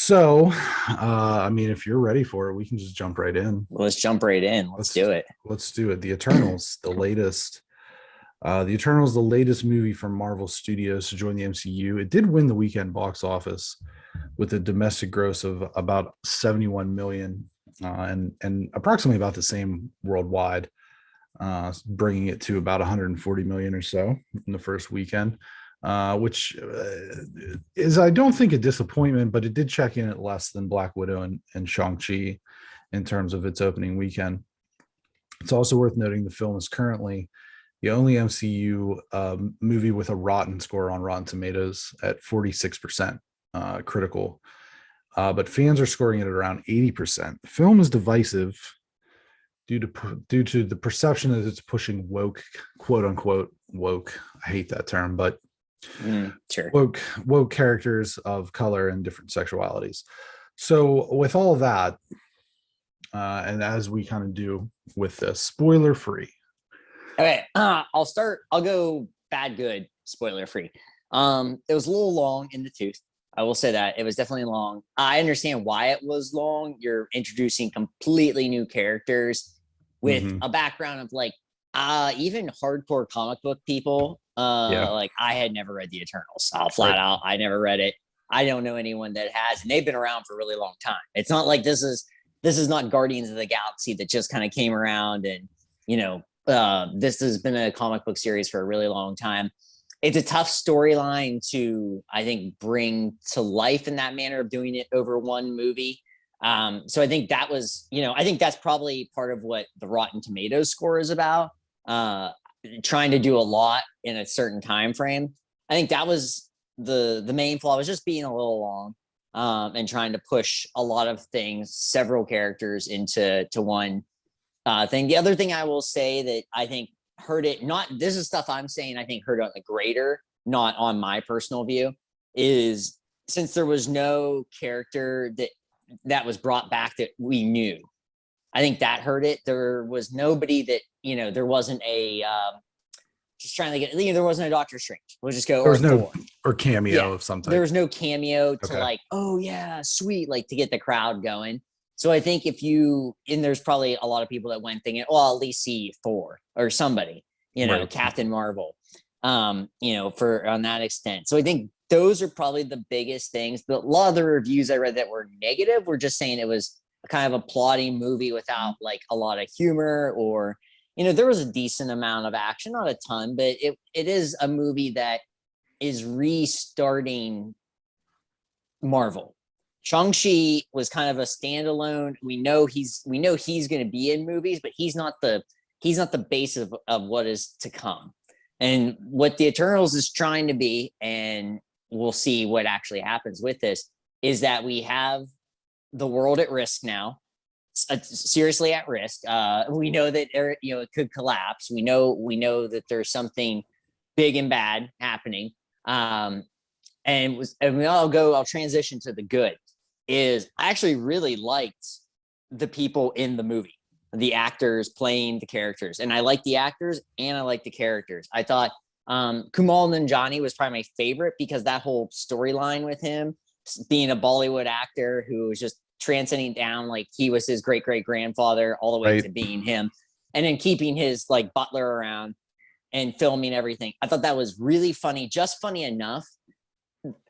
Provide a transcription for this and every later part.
So, I mean, if you're ready for it, we can just jump right in. Let's jump right in. Let's do it. Let's do it. The Eternals, the latest. The Eternals, the latest movie from Marvel Studios to join the MCU. It did win the weekend box office with a domestic gross of about 71 million, and approximately about the same worldwide, bringing it to about 140 million or so in the first weekend. Which is, I don't think, a disappointment, but it did check in at less than Black Widow and Shang-Chi in terms of its opening weekend. It's also worth noting the film is currently the only MCU movie with a rotten score on Rotten Tomatoes at 46% critical, but fans are scoring it at around 80%. The film is divisive due to the perception that it's pushing woke, quote unquote woke. I hate that term, but sure. woke characters of color and different sexualities. So with all that, and as we kind of do with this, spoiler free. Okay, I'll start. I'll go bad, good, spoiler free. It was a little long in the tooth. I will say that it was definitely long. I understand why it was long. You're introducing completely new characters with a background of like even hardcore comic book people. Like I had never read the Eternals. I'll flat out, I never read it. I don't know anyone that has, and they've been around for a really long time. It's not like this is not Guardians of the Galaxy that just kind of came around and this has been a comic book series for a really long time. It's a tough storyline to, I think, bring to life in that manner of doing it over one movie. So I think that was, I think that's probably part of what the Rotten Tomatoes score is about. Trying to do a lot in a certain time frame. I think that was the main flaw, was just being a little long, and trying to push a lot of things, several characters into one thing. The other thing I will say that I think hurt it, this is stuff I'm saying I think hurt on the greater, not on my personal view, is since there was no character that was brought back that we knew. I think that hurt it. There was nobody that, there wasn't a, just trying to get, there wasn't a Doctor Strange. We'll just go, there was no cameo of something. There was no cameo to like, oh yeah, sweet, like to get the crowd going. So I think and there's probably a lot of people that went thinking, well, I'll at least see Thor or somebody, right. Captain Marvel, for on that extent. So I think those are probably the biggest things. But a lot of the reviews I read that were negative were just saying it was kind of a plotting movie without like a lot of humor, or there was a decent amount of action, not a ton, but it is a movie that is restarting Marvel. Shang-Chi was kind of a standalone. We know he's going to be in movies, but he's not the base of what is to come. And what the Eternals is trying to be, and we'll see what actually happens with this, is that we have the world at risk now, seriously at risk. We know that it could collapse. We know that there's something big and bad happening. I'll transition to the good. Is I actually really liked the people in the movie, the actors playing the characters, and I like the actors and I like the characters. I thought Kumail Nanjiani was probably my favorite because that whole storyline with him being a Bollywood actor who was just transcending down like he was his great grandfather all the way to being him, and then keeping his like butler around and filming everything. I thought that was really funny, just funny enough.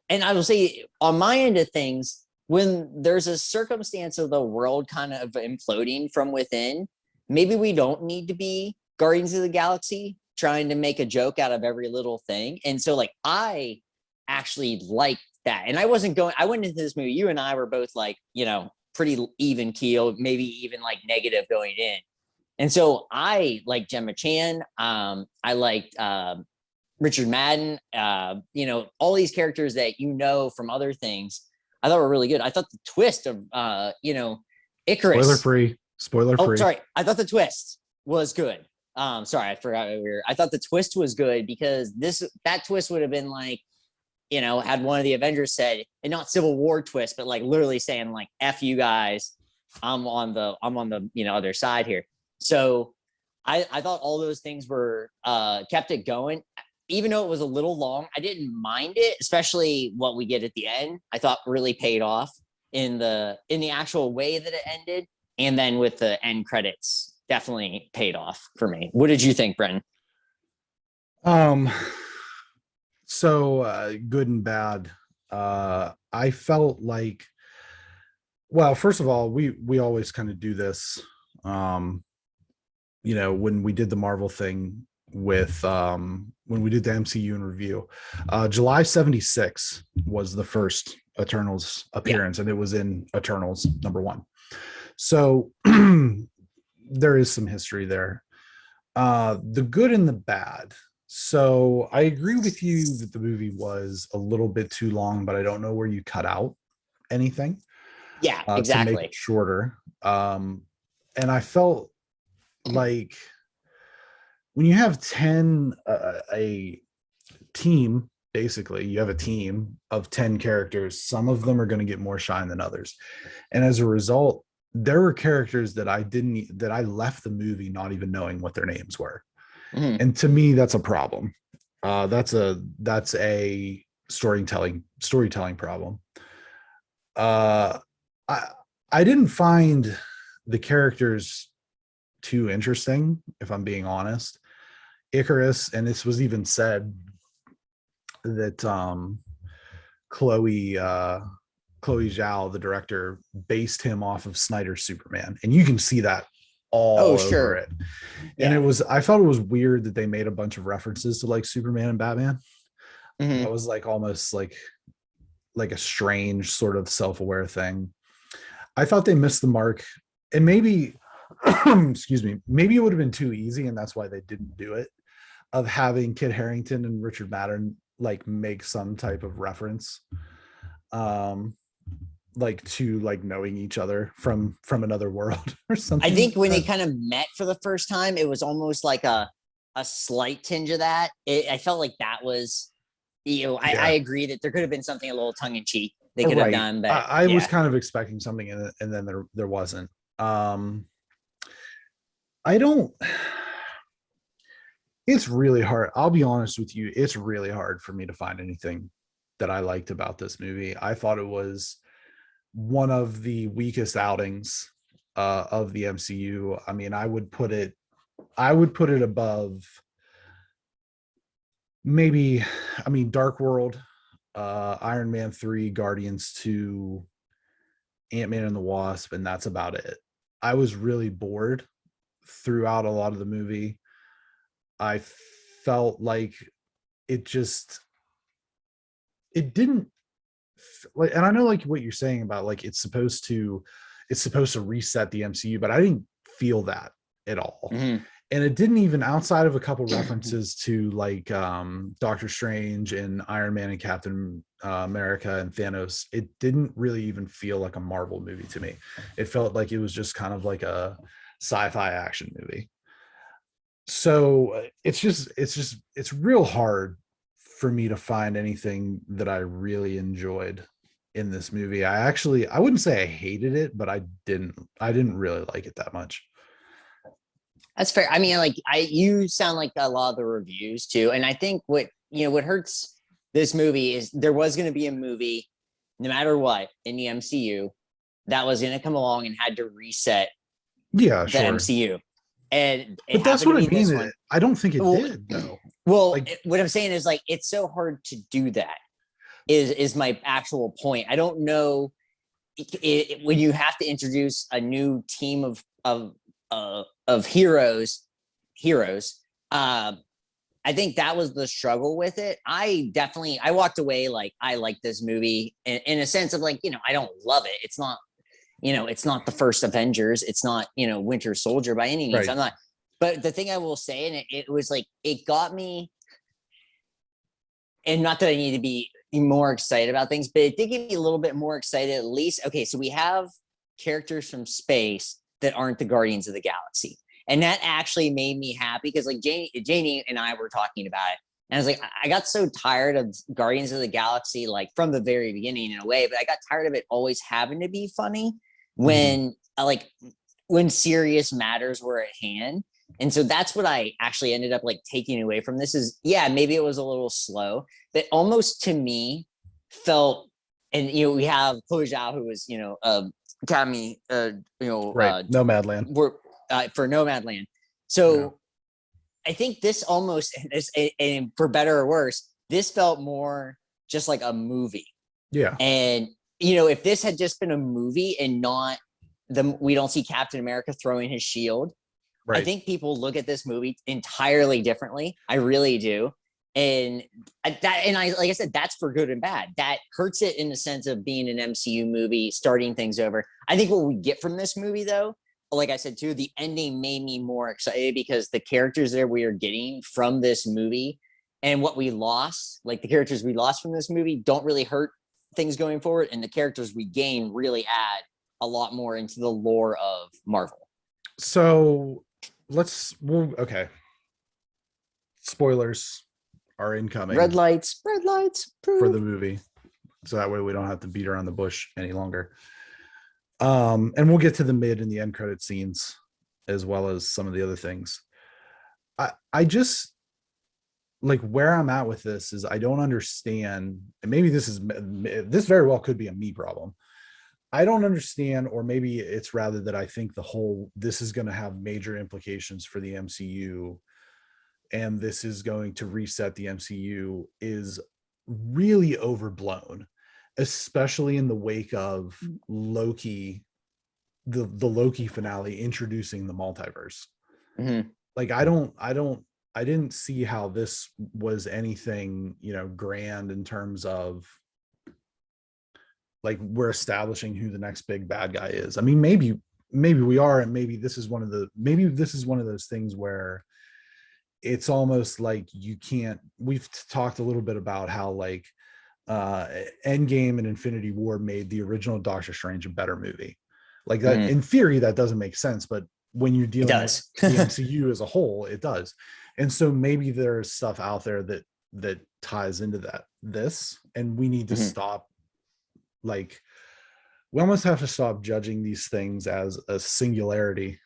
And I will say, on my end of things, when there's a circumstance of the world kind of imploding from within, maybe we don't need to be Guardians of the Galaxy trying to make a joke out of every little thing. And so like I actually liked that. And I went into this movie, you and I were both like, pretty even keel, maybe even like negative going in. And so I like Gemma Chan. I liked Richard Madden, all these characters that from other things, I thought were really good. I thought the twist of Icarus. Spoiler free. Oh, sorry. I thought the twist was good. Sorry, I forgot I thought the twist was good because that twist would have been like, had one of the Avengers said, and not Civil War twist, but like literally saying like, F you guys, I'm on the other side here. So I thought all those things were kept it going. Even though it was a little long, I didn't mind it, especially what we get at the end. I thought really paid off. in the actual way that it ended, and then with the end credits definitely paid off for me. What did you think, Brenton? So good and bad. I felt like, well, first of all, we always kind of do this. When we did the Marvel thing with when we did the MCU in review, July 76 was the first Eternals appearance, and it was in Eternals #1. So there is some history there. The good and the bad. So I agree with you that the movie was a little bit too long, but I don't know where you cut out anything. Yeah, To exactly. make it shorter. And I felt like when you have 10, a team, basically, you have a team of 10 characters, some of them are going to get more shine than others. And as a result, there were characters that I left the movie not even knowing what their names were. Mhm. And to me, that's a problem. That's a storytelling problem. I didn't find the characters too interesting, if I'm being honest. Icarus, and this was even said that Chloe Zhao, the director, based him off of Snyder's Superman, and you can see that all over it. And I felt it was weird that they made a bunch of references to like Superman and Batman. Mhm. That was like almost like a strange sort of self-aware thing. I thought they missed the mark, and maybe excuse me, maybe it would have been too easy, and that's why they didn't do it, of having Kit Harington and Richard Madden like make some type of reference like to like knowing each other from another world or something. I think when they kind of met for the first time, it was almost like a slight tinge of that. I felt like that was, I agree that there could have been something a little tongue in cheek they could have done, but I was kind of expecting something, and then there wasn't. I don't. It's really hard. I'll be honest with you. It's really hard for me to find anything that I liked about this movie. I thought it was one of the weakest outings of the MCU. I mean, I would put it above maybe, I mean, Dark World, Iron Man 3, Guardians 2, Ant-Man and the Wasp, and that's about it. I was really bored throughout a lot of the movie. I felt like it didn't like, and I know like what you're saying about like it's supposed to reset the MCU, but I didn't feel that at all. Mhm. And it didn't even, outside of a couple references to like Doctor Strange and Iron Man and Captain America and Thanos, it didn't really even feel like a Marvel movie to me. It felt like it was just kind of like a sci-fi action movie. So it's real hard for me to find anything that I really enjoyed in this movie. I wouldn't say I hated it, but I didn't really like it that much. That's fair. I mean, like you sound like a lot of the reviews too. And I think what hurts this movie is there was going to be a movie, no matter what, in the MCU that was going to come along and had to reset the MCU. But that's what I mean. I don't think it did though. Well, like, what I'm saying is like, it's so hard to do that is my actual point. I don't know when you have to introduce a new team of heroes. I think that was the struggle with it. I walked away like I like this movie in a sense of like, I don't love it. It's not, it's not the first Avengers. It's not, Winter Soldier by any means. Right. I'm not. But the thing I will say, and it was like, it got me, and not that I need to be more excited about things, but it did get me a little bit more excited at least. Okay, so we have characters from space that aren't the Guardians of the Galaxy. And that actually made me happy because like Janie and I were talking about it. And I was like, I got so tired of Guardians of the Galaxy, like from the very beginning in a way, but I got tired of it always having to be funny when when serious matters were at hand. And so that's what I actually ended up like taking away from this is, maybe it was a little slow, but almost to me felt and we have Chloe Zhao, who was Academy, right, Nomadland. For Nomadland. So I think this almost, and for better or worse, this felt more just like a movie. Yeah. And if this had just been a movie and not we don't see Captain America throwing his shield, right, I think people look at this movie entirely differently. I really do. And like I said, that's for good and bad. That hurts it in the sense of being an MCU movie, starting things over. I think what we get from this movie, though, like I said too, the ending made me more excited because the characters that we are getting from this movie and what we lost, like the characters we lost from this movie, don't really hurt things going forward, and the characters we gain really add a lot more into the lore of Marvel. So okay. Spoilers are incoming. Red lights for the movie, so that way we don't have to beat around the bush any longer. And we'll get to the mid and the end credit scenes as well as some of the other things. I just like where I'm at with this is I don't understand, and maybe this very well could be a me problem. I don't understand, or maybe it's rather that I think this is going to have major implications for the MCU, and this is going to reset the MCU, is really overblown, especially in the wake of Loki, the Loki finale introducing the multiverse. Mm-hmm. Like I didn't see how this was anything, grand in terms of like we're establishing who the next big bad guy is. I mean, maybe we are, and maybe this is one of those things where it's almost like we've talked a little bit about how like Endgame and Infinity War made the original Doctor Strange a better movie. Like that, in theory, that doesn't make sense, but when you're dealing with the MCU as a whole, it does. And so maybe there's stuff out there that ties into this, and we need to stop. Like, we almost have to stop judging these things as a singularity,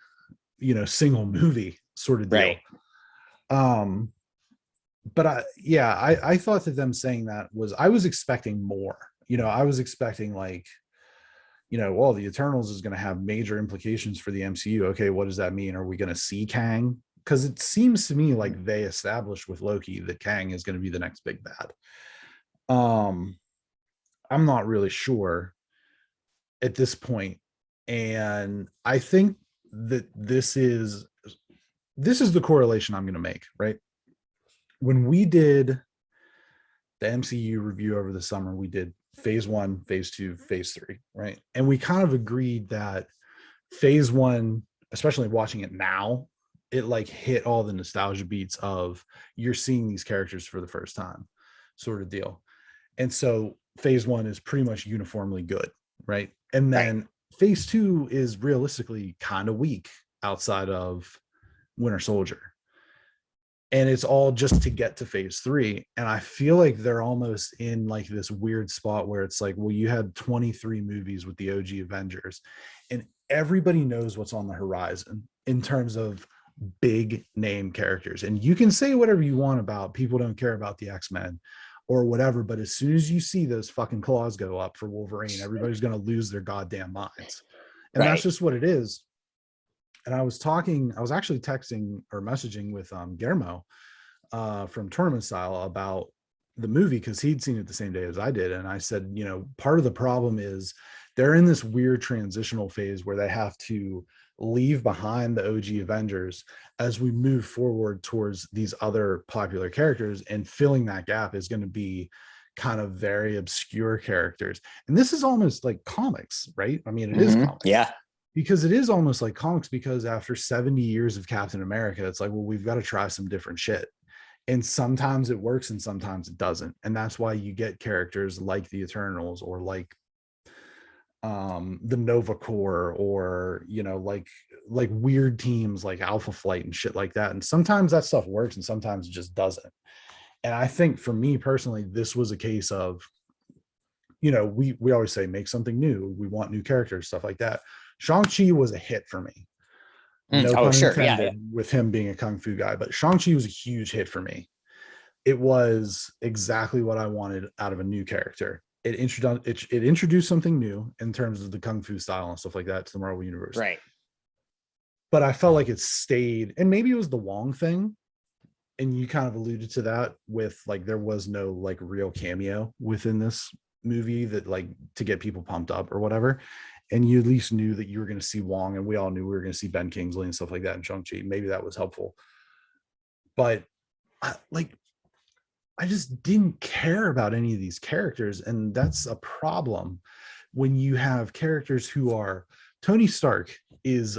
single movie sort of deal. Right. But I thought that them saying that I was expecting more. I was expecting like, well, the Eternals is going to have major implications for the MCU. Okay, what does that mean? Are we going to see Kang? Because it seems to me like they established with Loki that Kang is going to be the next big bad. I'm not really sure at this point. And I think that this is the correlation I'm going to make, right? When we did the MCU review over the summer, we did phase 1, phase 2, phase 3, right? And we kind of agreed that phase 1, especially watching it now, it like hit all the nostalgia beats of you're seeing these characters for the first time sort of deal. And so phase 1 is pretty much uniformly good, right? And then phase 2 is realistically kind of weak outside of Winter Soldier. And it's all just to get to phase 3. And I feel like they're almost in like this weird spot where it's like, well, you had 23 movies with the OG Avengers, and everybody knows what's on the horizon in terms of big name characters. And you can say whatever you want about people don't care about the X-Men or whatever, but as soon as you see those fucking claws go up for Wolverine, everybody's going to lose their goddamn minds. And that's just what it is. And I was actually texting or messaging with Guillermo from Tournament Style about the movie, because he'd seen it the same day as I did. And I said, part of the problem is they're in this weird transitional phase where they have to leave behind the OG Avengers as we move forward towards these other popular characters, and filling that gap is going to be kind of very obscure characters. And this is almost like comics, right? I mean, it is comics. Yeah. Because it is almost like comics, because after 70 years of Captain America, it's like, well, we've got to try some different shit. And sometimes it works and sometimes it doesn't. And that's why you get characters like the Eternals, or like the Nova Corps, or like weird teams like Alpha Flight and shit like that. And sometimes that stuff works and sometimes it just doesn't. And I think for me personally, this was a case of, we always say make something new, we want new characters, stuff like that. Shang-Chi was a hit for me. No pun intended, with him being a kung fu guy, but Shang-Chi was a huge hit for me. It was exactly what I wanted out of a new character. it introduced something new in terms of the kung fu style and stuff like that to the Marvel universe. Right. But I felt like it stayed, and maybe it was the Wong thing. And you kind of alluded to that with like, there was no like real cameo within this movie that like to get people pumped up or whatever. And you at least knew that you were going to see Wong, and we all knew we were going to see Ben Kingsley and stuff like that in Shang-Chi. Maybe that was helpful. But I just didn't care about any of these characters. And that's a problem when you have characters who are, Tony Stark is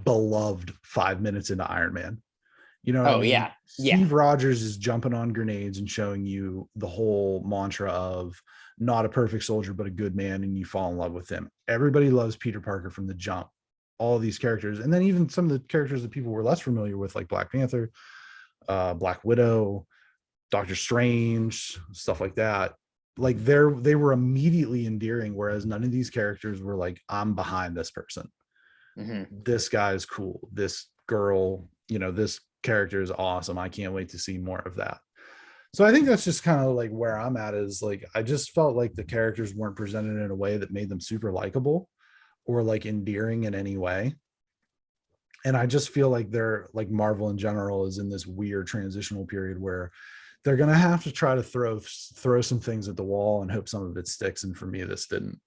beloved 5 minutes into Iron Man. You know what I mean? Yeah. Steve Rogers is jumping on grenades and showing you the whole mantra of not a perfect soldier, but a good man, and you fall in love with him. Everybody loves Peter Parker from the jump. All these characters, and then even some of the characters that people were less familiar with, like Black Panther, Black Widow, Doctor Strange, stuff like that. Like they were immediately endearing, whereas none of these characters were like, I'm behind this person. Mm-hmm. This guy is cool. This girl, this character is awesome. I can't wait to see more of that. So I think that's just kind of like where I'm at, is like, I just felt like the characters weren't presented in a way that made them super likable or like endearing in any way. And I just feel like they're like, Marvel in general is in this weird transitional period where they're going to have to try to throw some things at the wall and hope some of it sticks. And for me, this didn't.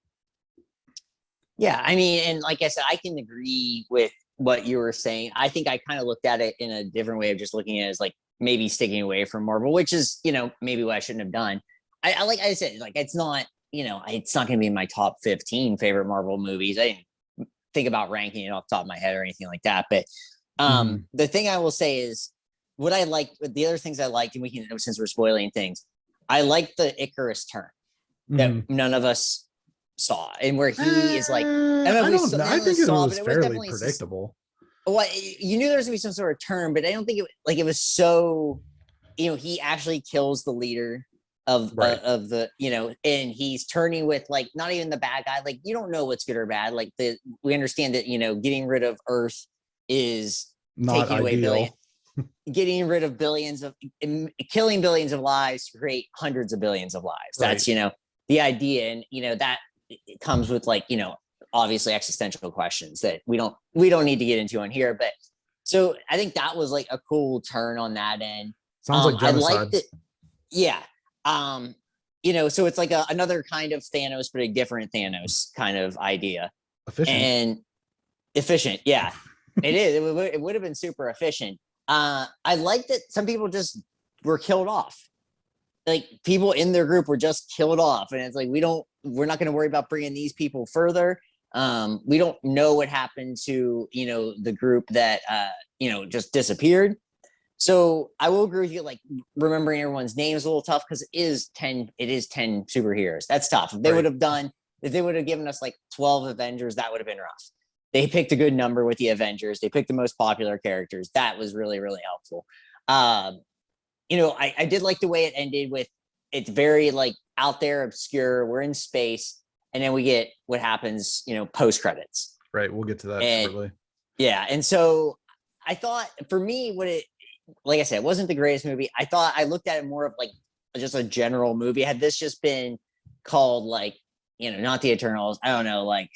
Yeah. I mean, and like I said, I can agree with what you were saying. I think I kind of looked at it in a different way of just looking at it as like maybe sticking away from Marvel, which is, maybe what I shouldn't have done. I like I said, like, it's not, it's not going to be in my top 15 favorite Marvel movies. I didn't think about ranking it off the top of my head or anything like that. But the thing I will say is what I liked, the other things I liked, and we can, since we're spoiling things, I liked the Icarus turn that none of us saw, and where he is like, I think it was fairly predictable. Well, you knew there was gonna be some sort of turn, but I don't think it was so, he actually kills the leader of the, and he's turning with like, not even the bad guy. Like, you don't know what's good or bad. Like we understand that, getting rid of Earth is not taking ideal. away getting rid of killing billions of lives to create hundreds of billions of lives. That's, the idea. And, that it comes with like, obviously existential questions that we don't need to get into on here. But so I think that was like a cool turn on that end. Sounds like genocide. I liked it. Yeah. So it's like another kind of Thanos, but a different Thanos kind of idea. Efficient. Yeah, it is. It would have been super efficient. I like that some people just were killed off. Like, people in their group were just killed off, and it's like, we're not going to worry about bringing these people further. We don't know what happened to, the group that, just disappeared. So I will agree with you. Like, remembering everyone's name is a little tough because it is 10 superheroes. That's tough. If they would have given us like 12 Avengers, that would have been rough. They picked a good number with the Avengers. They picked the most popular characters. That was really, really helpful. I did like the way it ended with, it's very like out there, obscure. We're in space. And then we get what happens, post credits. Right. We'll get to that shortly. Yeah. And so I thought, for me, like I said, it wasn't the greatest movie. I looked at it more of like just a general movie. Had this just been called like, not the Eternals, I don't know, like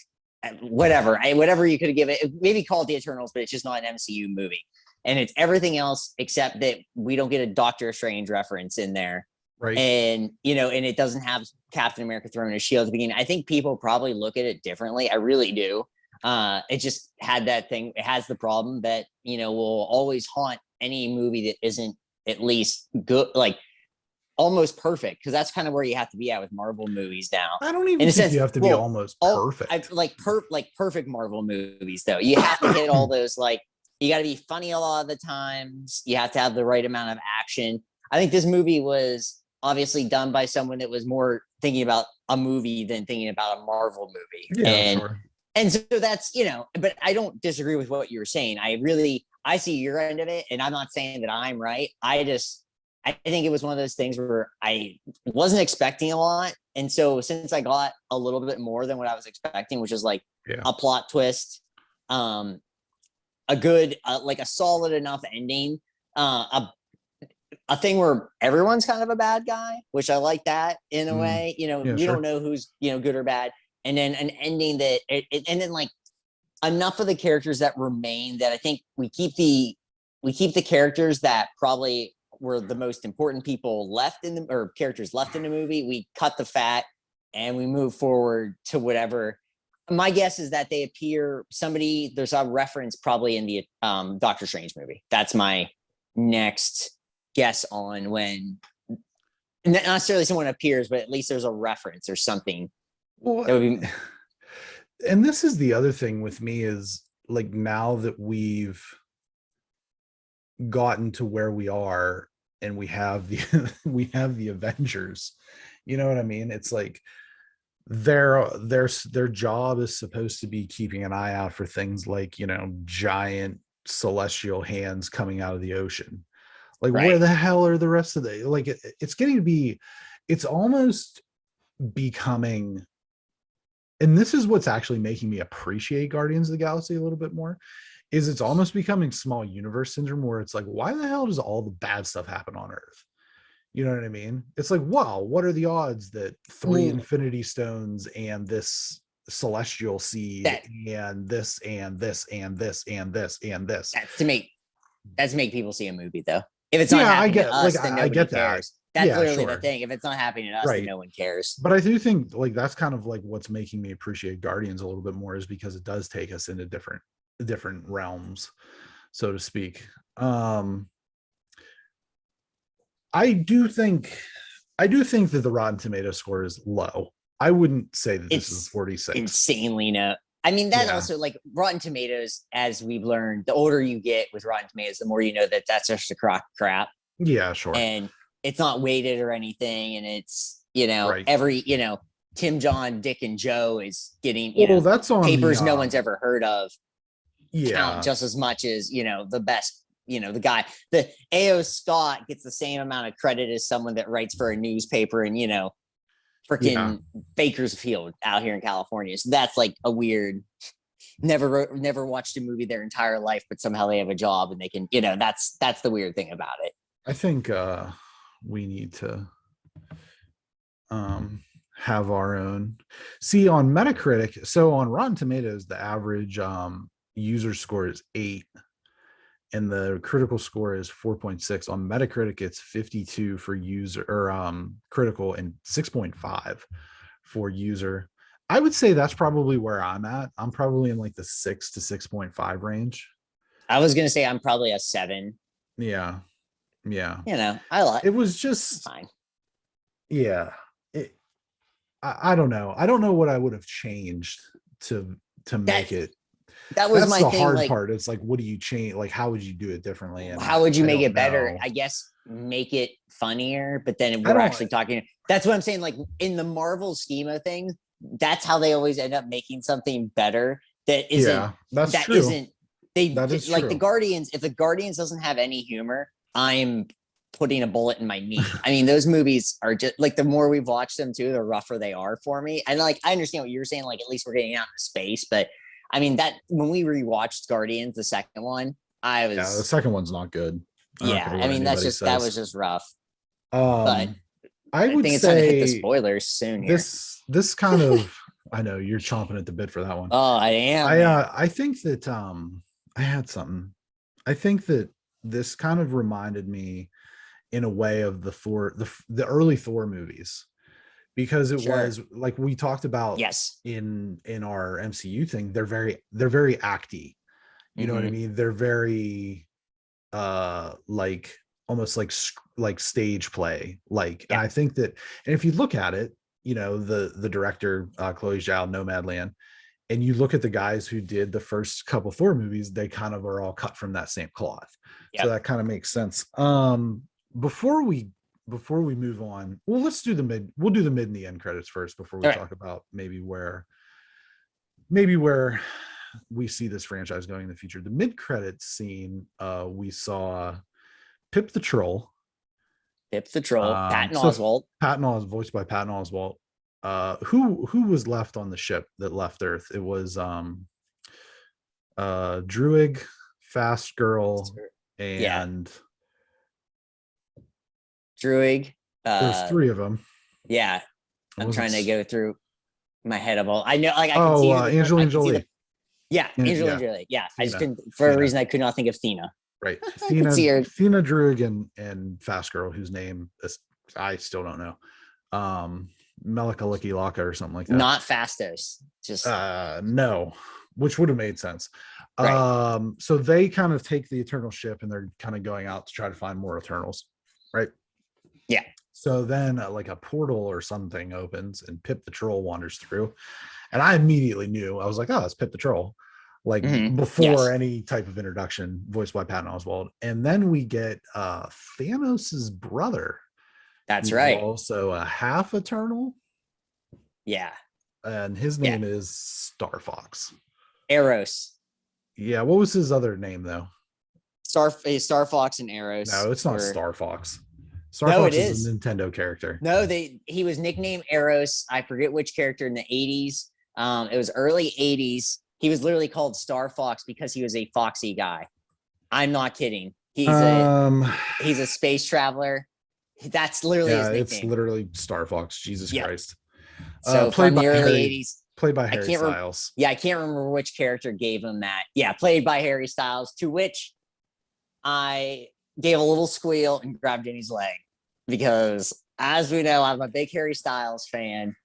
whatever you could have given it, maybe call it the Eternals, but it's just not an MCU movie. And it's everything else except that we don't get a Doctor Strange reference in there. Right. And, and it doesn't have Captain America throwing a shield at the beginning. I think people probably look at it differently. I really do. It just had that thing. It has the problem that, will always haunt any movie that isn't at least good, like almost perfect. Cause that's kind of where you have to be at with Marvel movies now. I don't even think you have to be almost perfect. Perfect Marvel movies though. You have to hit all those, like, you got to be funny a lot of the times. You have to have the right amount of action. I think this movie was obviously done by someone that was more thinking about a movie than thinking about a Marvel movie. Yeah, sure. And so that's, but I don't disagree with what you were saying. I see your end of it, and I'm not saying that I'm right. I think it was one of those things where I wasn't expecting a lot. And so since I got a little bit more than what I was expecting, which is like a plot twist, a good, like a solid enough ending, a thing where everyone's kind of a bad guy, which I like that in a way. You know, Yeah, we sure. don't know who's, you know, good or bad. And then an ending that and then like enough of the characters that remain that I think we keep the characters that probably were the most important people left in the or characters left in the movie. We cut the fat and we move forward to whatever. My guess is that they appear there's a reference probably in the Doctor Strange movie. That's my next guess on when not necessarily someone appears, but at least there's a reference or something. Well, that would be. And this is the other thing with me is like now that we've gotten to where we are and we have the Avengers, you know what I mean? It's like their job is supposed to be keeping an eye out for things like, you know, giant celestial hands coming out of the ocean. Like, Right. where the hell are the rest of the, like, it's getting to be, it's almost becoming, and this is what's actually making me appreciate Guardians of the Galaxy a little bit more, is it's almost becoming small universe syndrome, where it's like, why the hell does all the bad stuff happen on Earth? You know what I mean? It's like, wow, what are the odds that 3 Infinity Stones and this celestial seed and this and this and this and this and this? That's to make people see a movie, though. If it's not happening to us, then nobody cares. That's literally the thing. If it's not happening to us, then no one cares. But I do think like that's kind of like what's making me appreciate Guardians a little bit more, is because it does take us into different realms, so to speak. I do think that the Rotten Tomatoes score is low. I wouldn't say that this is 46. Insanely no. I mean, that also, like, Rotten Tomatoes, as we've learned, the older you get with Rotten Tomatoes, the more you know that that's just a crock crap. Yeah, sure. And it's not weighted or anything. And it's, you know, every, you know, Tim, John, Dick, and Joe is getting, you know, that's on papers no one's ever heard of. Yeah. Count just as much as, you know, the best, you know, the guy, the A.O. Scott gets the same amount of credit as someone that writes for a newspaper and, you know, freaking Bakersfield out here in California. So that's like a weird, never watched a movie their entire life, but somehow they have a job and they can, you know, that's the weird thing about it. I think we need to have our own. See, on Metacritic, so on Rotten Tomatoes, the average user score is 8 and the critical score is 4.6. On Metacritic, it's 52 for user or critical and 6.5 for user. I would say that's probably where I'm at. I'm probably in like the 6 to 6.5 range. I was gonna say I'm probably a 7. Yeah. You know, I like it. Was just fine. Yeah. I don't know. I don't know what I would have changed to make it. That was my the thing, hard like, part. It's like, what do you change? Like, how would you do it differently? And how would you make it better? I guess make it funnier, but then we're actually talking. That's what I'm saying. Like, in the Marvel scheme of things, that's how they always end up making something better. That isn't. That's that true. Isn't. That is like true. the Guardians. If the Guardians doesn't have any humor, I'm putting a bullet in my knee. I mean, those movies are just like, the more we've watched them too, the rougher they are for me. And like, I understand what you're saying. Like, at least we're getting out into space, but I mean, that when we rewatched Guardians, the second one, the second one's not good. I mean, that was just rough. But I would think it's time to hit the spoilers soon here. This kind of, I know you're chomping at the bit for that one. Oh, I am. I think that I had something. I think that this kind of reminded me in a way of the early Thor movies, because it was like we talked about in our MCU thing. They're very acty. You know what I mean? They're very like almost like stage play. Like, and I think that, and if you look at it, you know, the director, Chloe Zhao, Nomadland, and you look at the guys who did the first couple Thor movies, they kind of are all cut from that same cloth. So that kind of makes sense. Before we move on, well, let's do the mid. We'll do the mid and the end credits first before we talk about maybe where we see this franchise going in the future. The mid credits scene, we saw Pip the Troll. Patton Oswalt. Voiced by Patton Oswalt. Who was left on the ship that left Earth? It was Druig, Fast Girl, and Druig. There's 3 of them. Yeah, I'm trying to go through my head of all. I know, like I can see Angelina Jolie. Angelina Jolie. Yeah, I just couldn't for Thena. a reason I could not think of Thena. Right, Thena Druig and Fast Girl, whose name is, I still don't know. Melika Licky Laka or something like that. Not Fastos. Just no, which would have made sense. Right. So they kind of take the Eternal ship and they're kind of going out to try to find more Eternals, right? Yeah. So then like a portal or something opens and Pip the Troll wanders through. And I immediately knew, I was like, oh, it's Pip the Troll. Like before any type of introduction, voiced by Patton Oswalt. And then we get Thanos's brother. That's right. Also a half Eternal. Yeah. And his name is Star Fox. Eros. Yeah. What was his other name though? Star Fox and Eros. No, it's not Star Fox. Star Fox is a Nintendo character. No, he was nicknamed Eros. I forget which character in the 80s. It was early 80s. He was literally called Star Fox because he was a foxy guy. I'm not kidding. He's a space traveler. That's literally his nickname. It's literally Star Fox. Jesus Christ. So from the early 80s. Played by Harry Styles. I can't remember which character gave him that. Yeah, played by Harry Styles, to which I gave a little squeal and grabbed Jenny's leg. Because as we know, I'm a big Harry Styles fan.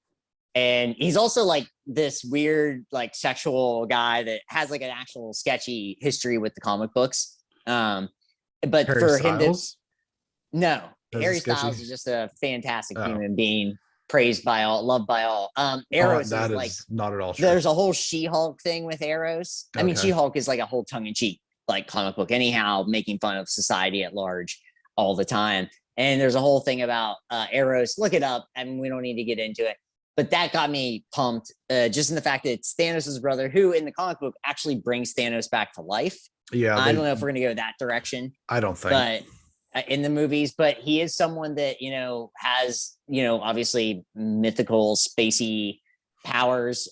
And he's also like this weird, like sexual guy that has like an actual sketchy history with the comic books. But Harry for Styles? him to Harry Styles is just a fantastic human being, praised by all, loved by all. Eros is like not at all true. There's a whole She-Hulk thing with Eros. I mean, She-Hulk is like a whole tongue-in-cheek like comic book, anyhow, making fun of society at large all the time. And there's a whole thing about Eros. Look it up. I mean, we don't need to get into it. But that got me pumped, just in the fact that it's Thanos' brother, who in the comic book actually brings Thanos back to life. Yeah. I don't know if we're going to go that direction. I don't think. But in the movies, but he is someone that, has, obviously mythical, spacey powers.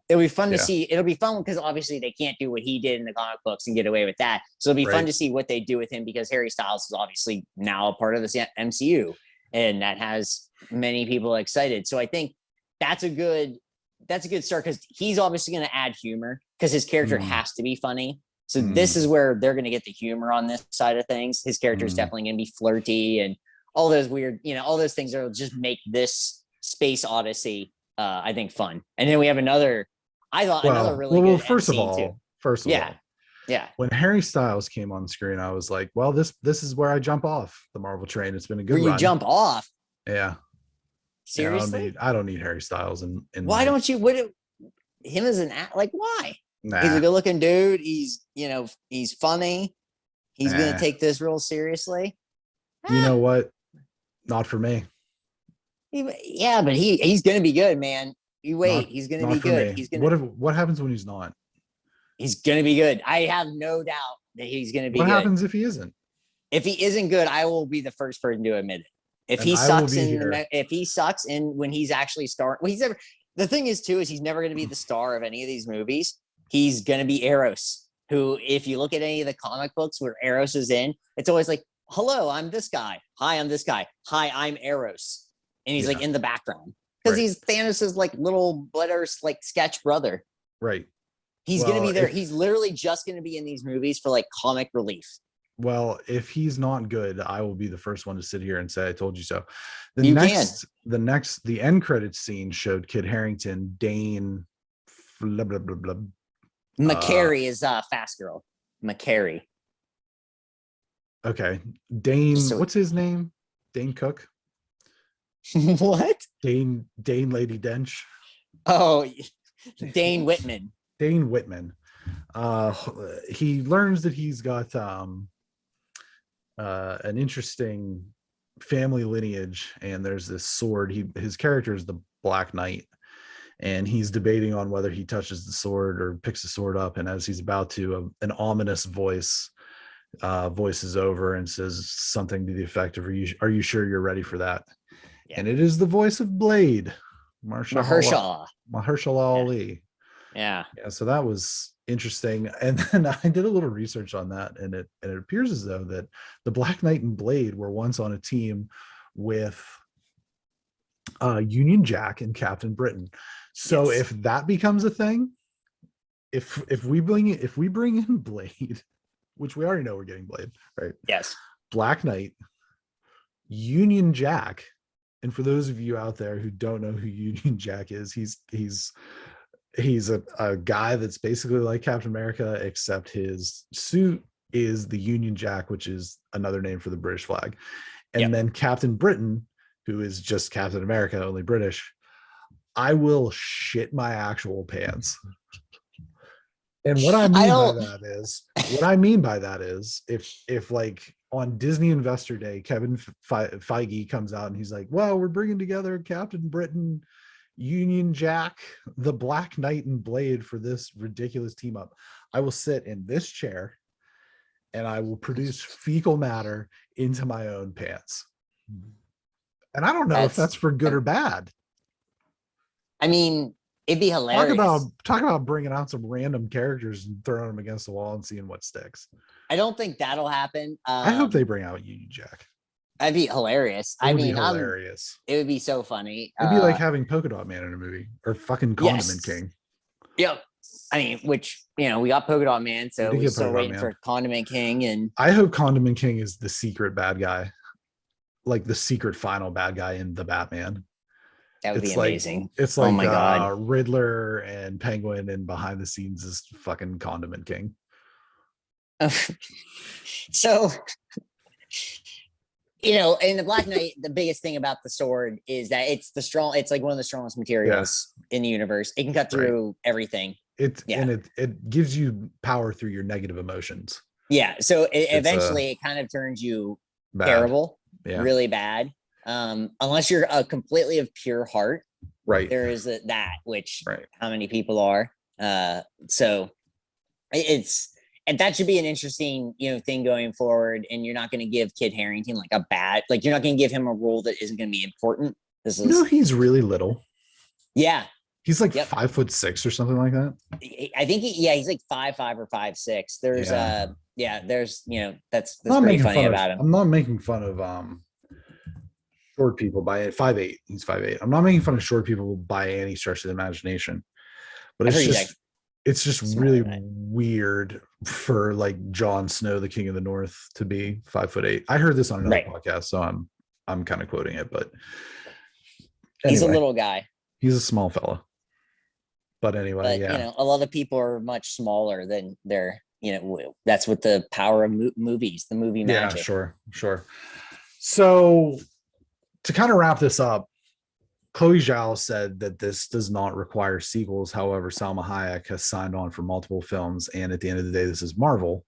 It'll be fun to see. It'll be fun because obviously they can't do what he did in the comic books and get away with that. So it'll be fun to see what they do with him, because Harry Styles is obviously now a part of this MCU, and that has many people excited. So I think that's a good start, because he's obviously going to add humor, because his character has to be funny. So this is where they're going to get the humor on this side of things. His character is definitely going to be flirty and all those weird, all those things that will just make this space odyssey, I think, fun. And then we have another really good first of all, yeah. When Harry Styles came on screen, I was like, well, this is where I jump off the Marvel train. It's been a good run. You jump off? Yeah. Seriously? I don't need Harry Styles in why don't you? Him as an act? Like, why? Nah. He's a good-looking dude. He's funny. He's gonna take this real seriously. You know what? Not for me. Yeah, but he's gonna be good, man. You wait. He's gonna be good. He's gonna. What happens when he's not? He's gonna be good. I have no doubt that he's gonna be. What good. happens if he isn't? If he isn't good, I will be the first person to admit it. If he sucks in when he's actually the thing is too, is he's never going to be the star of any of these movies. He's going to be Eros, who, if you look at any of the comic books where Eros is in, it's always like, hello, I'm this guy. Hi, I'm this guy. Hi, I'm Eros. And he's like in the background, because he's Thanos's like little like sketch brother. Right. He's going to be there. He's literally just going to be in these movies for like comic relief. Well, if he's not good, I will be the first one to sit here and say, I told you so. The end credits scene showed Kid Harington, Dane, blah, blah, blah, blah. McCary is Fast Girl. McCary. Okay. Dane, what's his name? Dane Cook? What? Dane Lady Dench. Oh, Dane Whitman. Dane Whitman. He learns that he's got an interesting family lineage, and there's this sword. His character is the Black Knight, and he's debating on whether he touches the sword or picks the sword up. And as he's about to, an ominous voice voices over and says something to the effect of, "Are you sure you're ready for that?" Yeah. And it is the voice of Blade, Mahershala Ali. Yeah. So that was interesting. And then I did a little research on that, and it appears as though that the Black Knight and Blade were once on a team with Union Jack and Captain Britain. So if that becomes a thing, if we bring in Blade, which we already know we're getting Blade, right? Yes. Black Knight, Union Jack, and for those of you out there who don't know who Union Jack is, he's a guy that's basically like Captain America, except his suit is the Union Jack, which is another name for the British flag. And then Captain Britain, who is just Captain America, only British. I will shit my actual pants. And what I mean by that is if like on Disney Investor Day, Kevin Feige comes out and he's like, well, we're bringing together Captain Britain, Union Jack, the Black Knight, and Blade for this ridiculous team up, I will sit in this chair and I will produce fecal matter into my own pants. And I don't know if that's for good or bad. I mean, it'd be hilarious. Talk about bringing out some random characters and throwing them against the wall and seeing what sticks. I don't think that'll happen. I hope they bring out Union Jack. That'd be hilarious. It would be so funny. It'd be like having Polka Dot Man in a movie, or fucking Condiment King. Yep. I mean, which, we got Polka Dot Man, so we're still waiting for Condiment King. And I hope Condiment King is the secret bad guy, like the secret final bad guy in the Batman. That would be amazing. It's like, oh my God, Riddler and Penguin, and behind the scenes is fucking Condiment King. So, in the Black Knight, the biggest thing about the sword is that it's like one of the strongest materials in the universe. It can cut through everything. And it gives you power through your negative emotions. Yeah. So eventually it kind of turns you terrible, really bad. Unless you're completely of pure heart. Right. There is that, which how many people are. So and that should be an interesting, thing going forward. And you're not going to give Kid Harington you're not going to give him a role that isn't going to be important. He's really little. Yeah. He's like 5'6" or something like that. I think he's like 5'5" or 5'6". There's that's pretty funny about him. I'm not making fun of short people by 5'8". He's 5'8". I'm not making fun of short people by any stretch of the imagination, but it's just really weird for like Jon Snow, the King of the North, to be 5'8". I heard this on another podcast, so I'm kind of quoting it, but anyway, he's a little guy. He's a small fella, but anyway, a lot of people are much smaller than they're. That's what the power of movies, the movie magic. Yeah, sure. So to kind of wrap this up, Chloe Zhao said that this does not require sequels. However, Salma Hayek has signed on for multiple films. And at the end of the day, this is Marvel,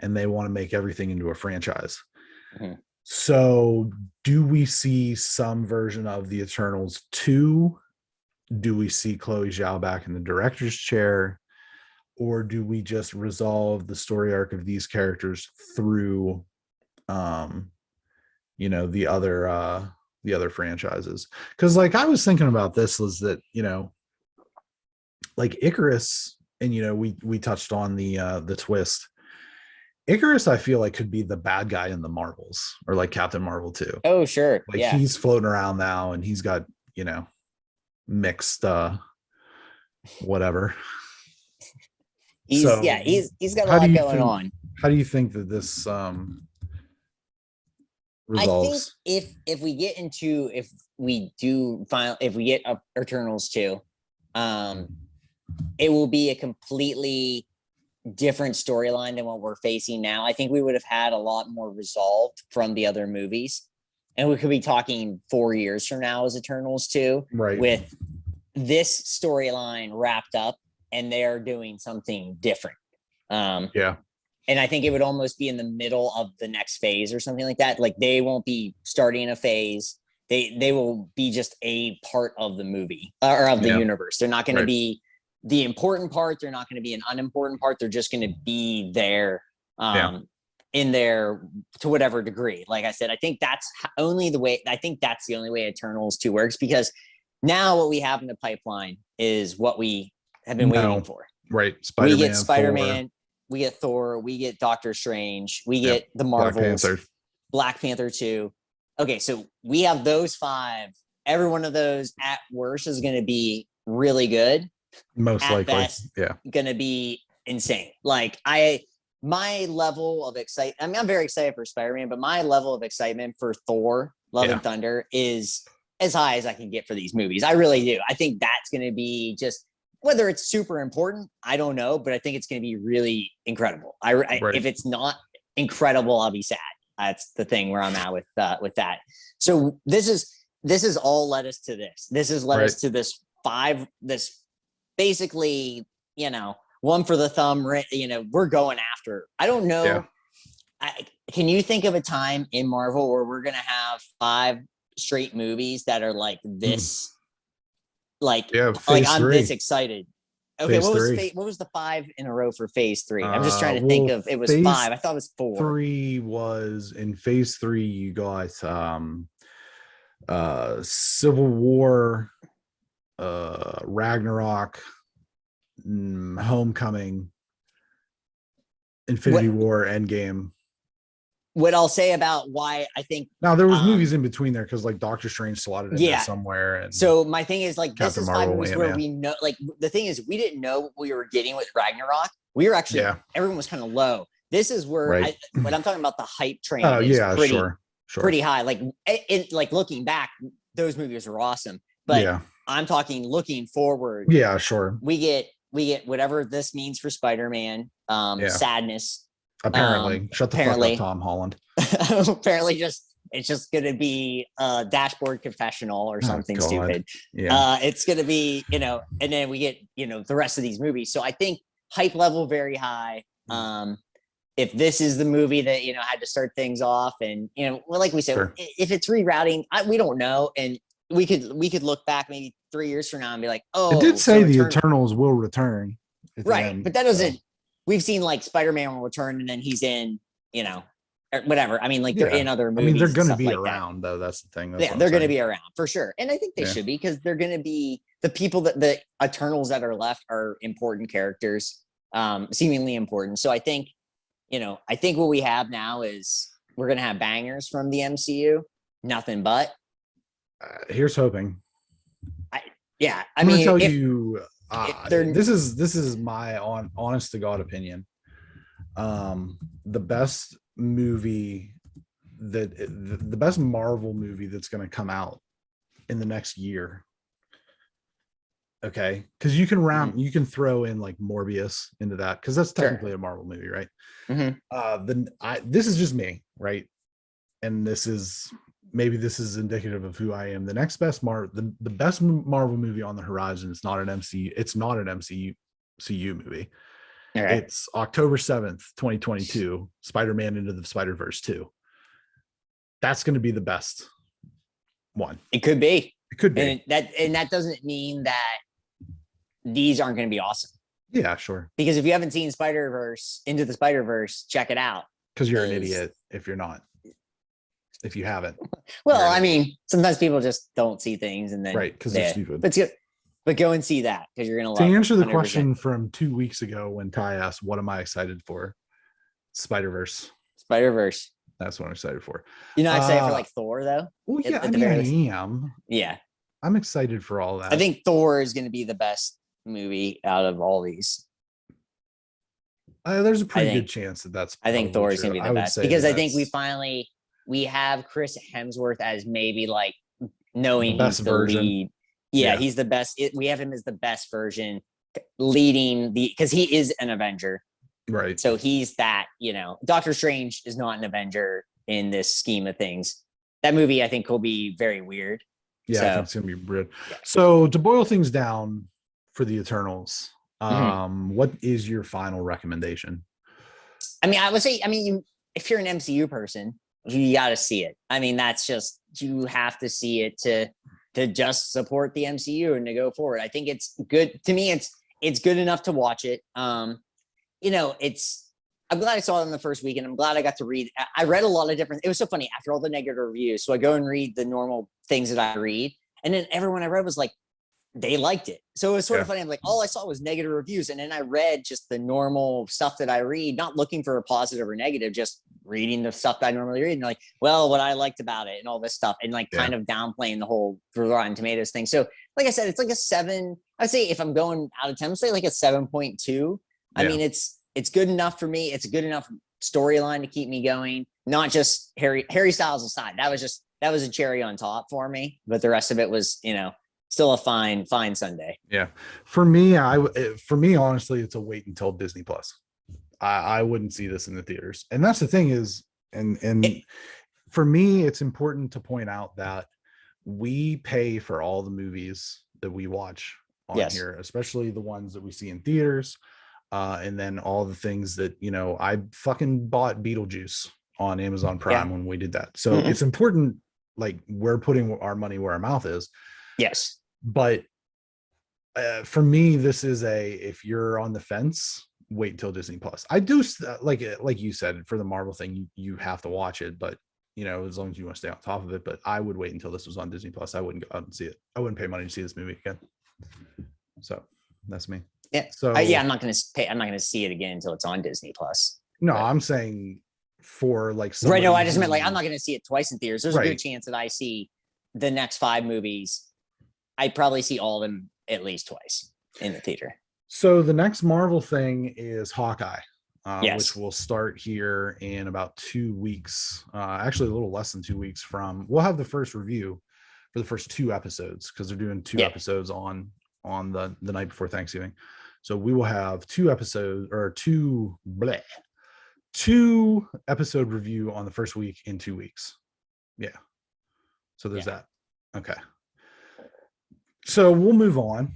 and they want to make everything into a franchise. Mm-hmm. So do we see some version of the Eternals 2? Do we see Chloe Zhao back in the director's chair? Or do we just resolve the story arc of these characters through, the other franchises? Because like I was thinking about this was that like Icarus, and we touched on the twist. Icarus, I feel like, could be the bad guy in the Marvels, or like Captain Marvel too. Oh sure, like he's floating around now and he's got mixed whatever. He's got a lot going on. How do you think that this resolves? I think if we get Eternals 2, it will be a completely different storyline than what we're facing now. I think we would have had a lot more resolved from the other movies, and we could be talking 4 years from now as Eternals 2, right? With this storyline wrapped up, and they're doing something different. And I think it would almost be in the middle of the next phase or something like that. Like they won't be starting a phase. They will be just a part of the movie or of the universe. They're not going to be the important part. They're not going to be an unimportant part. They're just going to be there in there to whatever degree. Like I said, I think that's the only way Eternals 2 works, because now what we have in the pipeline is what we have been waiting for. Right. We get Spider-Man, we get Thor, we get Doctor Strange, we get the Marvels, Black Panther 2. Okay, so we have those 5. Every one of those at worst is going to be really good. Most At likely. best, Yeah. going to be insane. Like my level of excitement, I mean, I'm very excited for Spider-Man, but my level of excitement for Thor, Love and Thunder is as high as I can get for these movies. I really do. I think that's going to be just, whether it's super important, I don't know, but I think it's going to be really incredible. If it's not incredible, I'll be sad. That's the thing where I'm at with that. So this is all led us to this. This has led us to this basically, one for the thumb, we're going after. I don't know. Yeah. Can you think of a time in Marvel where we're going to have 5 straight movies that are like this? Like I'm this excited. Okay, what was the 5 in a row for phase 3? I'm just trying to think of, it was 5. I thought it was 4. 3 was in phase 3. You got Civil War, Ragnarok, Homecoming, Infinity War, Endgame. What I'll say about why I think now there was movies in between there because like Doctor Strange slotted in there somewhere. And so my thing is like Captain this is Marvel, 5 movies where we know, like the thing is we didn't know what we were getting with Ragnarok. We were actually everyone was kind of low. This is where when I'm talking about the hype train. Oh yeah, sure. Pretty high. Like like looking back, those movies were awesome. But I'm talking looking forward. Yeah, sure. We get whatever this means for Spider-Man. Sadness. Apparently, shut the fuck up, Tom Holland. Apparently, it's just gonna be a dashboard confessional or something stupid. Yeah, it's gonna be and then we get the rest of these movies. So I think hype level very high. If this is the movie that had to start things off, and like we said, if it's rerouting, we don't know, and we could look back maybe 3 years from now and be like, oh, it did say the Eternals will return, right? But that doesn't. We've seen like Spider-Man will return and then he's in, or whatever. I mean, like they're in other movies. I mean, they're going to be around though. That's the thing. They're going to be around for sure. And I think they should be because they're going to be the people that the Eternals that are left are important characters, seemingly important. So I think what we have now is we're going to have bangers from the MCU. Nothing but. Here's hoping. I I'm mean, going to tell you. This is my honest to God opinion. The best movie the best Marvel movie that's going to come out in the next year. Okay, because you can throw in like Morbius into that because that's technically a Marvel movie, right? This is just me, right? And this is indicative of who I am. The next best the best Marvel movie on the horizon is not an MCU. It's not an MCU movie. Right. It's October 7th, 2022, Spider-Man Into the Spider-Verse 2. That's going to be the best one. It could be. And that doesn't mean that these aren't going to be awesome. Yeah, sure. Because if you haven't seen Spider-Verse Into the Spider-Verse, check it out. Because you're an idiot if you're not. If you haven't. Well, I mean, sometimes people just don't see things and then because they're stupid. But go and see that because you're gonna love it. To answer the 100%. question from 2 weeks ago when Ty asked, "What am I excited for?" Spider-Verse. Spider-Verse. That's what I'm excited for. You're not excited for like Thor though? Well, yeah, I am. Yeah. I'm excited for all that. I think Thor is gonna be the best movie out of all these. There's a pretty good chance that's. I think Thor is gonna be the best because I think we have Chris Hemsworth as maybe like knowing he's the lead. Yeah, he's the best. We have him as the best version leading because he is an Avenger. Right. So he's that, Doctor Strange is not an Avenger in this scheme of things. That movie, I think, will be very weird. Yeah, I think it's going to be weird. Yeah. So to boil things down for the Eternals, what is your final recommendation? I mean, I would say, if you're an MCU person, you got to see it. I mean, that's just, you have to see it to just support the MCU and to go forward. I think it's good. To me, it's good enough to watch it. I'm glad I saw it in the first week and I'm glad I got to read. I read a lot of different, it was so funny after all the negative reviews. So I go and read the normal things that I read. And then everyone I read was like, they liked it. So it was sort of funny. I'm like, all I saw was negative reviews. And then I read just the normal stuff that I read, not looking for a positive or negative, just reading the stuff that I normally read and like, well, what I liked about it and all this stuff and like kind of downplaying the whole Rotten Tomatoes thing. So like I said, it's like a 7. I'd say if I'm going out of 10, I'd say like a 7.2. I mean, it's good enough for me. It's a good enough storyline to keep me going. Not just Harry Styles aside. That was a cherry on top for me. But the rest of it was, still a fine Sunday. Yeah. For me, honestly, it's a wait until Disney Plus. I wouldn't see this in the theaters. And that's the thing is, and for me, it's important to point out that we pay for all the movies that we watch on here, especially the ones that we see in theaters. And then all the things that, I fucking bought Beetlejuice on Amazon Prime when we did that. So it's important, like we're putting our money where our mouth is. Yes. But for me, this is if you're on the fence, wait until Disney Plus. I do like you said, for the Marvel thing, you have to watch it, but as long as you want to stay on top of it. But I would wait until this was on Disney Plus. I wouldn't go out and see it. I wouldn't pay money to see this movie again. So that's me. Yeah. So I'm not going to see it again until it's on Disney Plus. No, but I'm saying for like right. No, I just meant like I'm not going to see it twice in theaters. There's a good chance that I see the next 5 movies. I'd probably see all of them at least twice in the theater. So the next Marvel thing is Hawkeye, which will start here in about 2 weeks. Actually, a little less than 2 weeks from. We'll have the first review for the first 2 episodes because they're doing 2 episodes on the night before Thanksgiving. So we will have 2 episodes or 2 episode review on the first week in 2 weeks. Yeah. So there's that. Okay. So we'll move on.